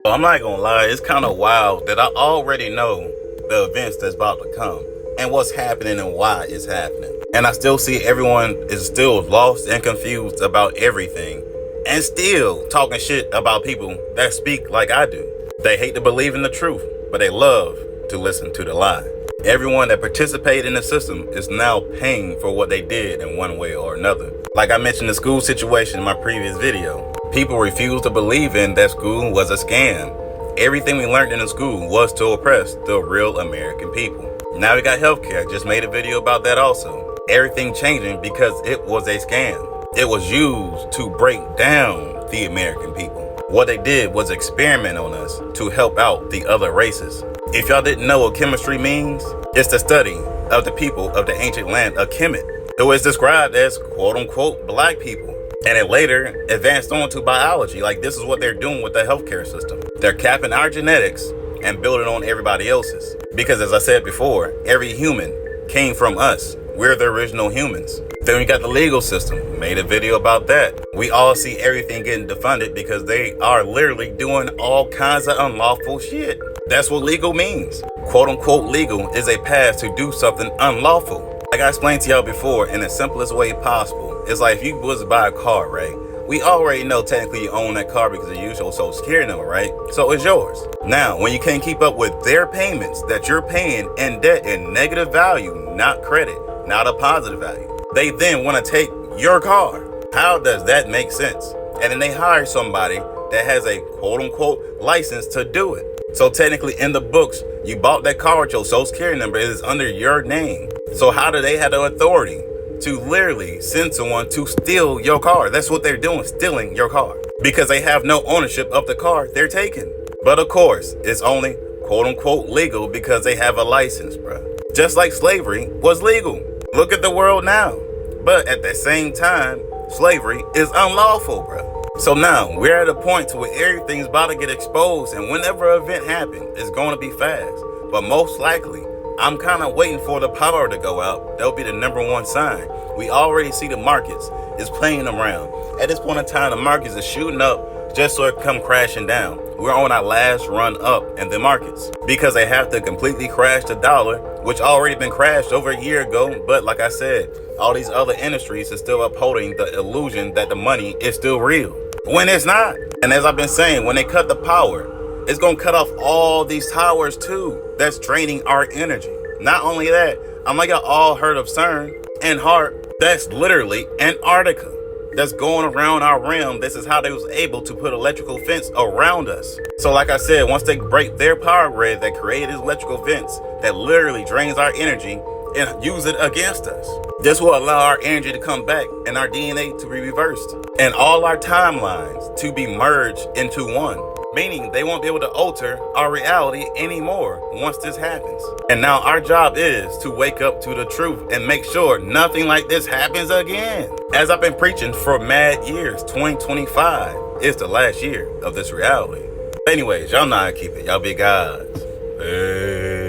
Well, I'm not gonna lie, it's kind of wild that I already know the events that's about to come and what's happening and why it's happening. And I still see everyone is still lost and confused about everything and still talking shit about people that speak like I do. They hate to believe in the truth, but they love to listen to the lie. Everyone that participated in the system is now paying for what they did in one way or another. Like I mentioned the school situation in my previous video, people refused to believe in that school was a scam. Everything we learned in the school was to oppress the real American people. Now we got healthcare, just made a video about that also. Everything changing because it was a scam. It was used to break down the American people. What they did was experiment on us to help out the other races. If y'all didn't know what chemistry means, it's the study of the people of the ancient land of Kemet, who is described as quote-unquote black people. And it later advanced on to biology, like this is what they're doing with the healthcare system. They're capping our genetics and building on everybody else's. Because as I said before, every human came from us. We're the original humans. Then we got the legal system, made a video about that. We all see everything getting defunded because they are literally doing all kinds of unlawful shit. That's what legal means. Quote unquote legal is a path to do something unlawful. Like I explained to y'all before in the simplest way possible. It's like if you was to buy a car, right? We already know technically you own that car because of your social security number, right? So it's yours. Now, when you can't keep up with their payments that you're paying in debt in negative value, not credit, not a positive value, they then want to take your car. How does that make sense? And then they hire somebody that has a quote unquote license to do it. So technically in the books, you bought that car with your social security number, it is under your name. So how do they have the authority to literally send someone to steal your car? That's what they're doing, stealing your car. Because they have no ownership of the car they're taking. But of course, it's only quote unquote legal because they have a license, bruh. Just like slavery was legal. Look at the world now. But at the same time, slavery is unlawful, bruh. So now we're at a point to where everything's about to get exposed, and whenever an event happens, it's going to be fast. But most likely, I'm kind of waiting for the power to go out. That'll be the number one sign. We already see the markets is playing around. At this point in time, the markets is shooting up just so it come crashing down. We're on our last run up in the markets because they have to completely crash the dollar, which already been crashed over a year ago. But like I said, all these other industries are still upholding the illusion that the money is still real when it's not. And as I've been saying, when they cut the power, it's going to cut off all these towers too. That's draining our energy. Not only that, I'm like y'all all heard of CERN and HARP. That's literally Antarctica. That's going around our realm. This is how they was able to put electrical fence around us. So like I said, once they break their power grid, they create these electrical vents that literally drains our energy and use it against us. This will allow our energy to come back and our DNA to be reversed and all our timelines to be merged into one. Meaning they won't be able to alter our reality anymore once this happens. And now our job is to wake up to the truth and make sure nothing like this happens again. As I've been preaching for mad years, 2025 is the last year of this reality. Anyways, y'all know how to keep it. Y'all be gods. Hey.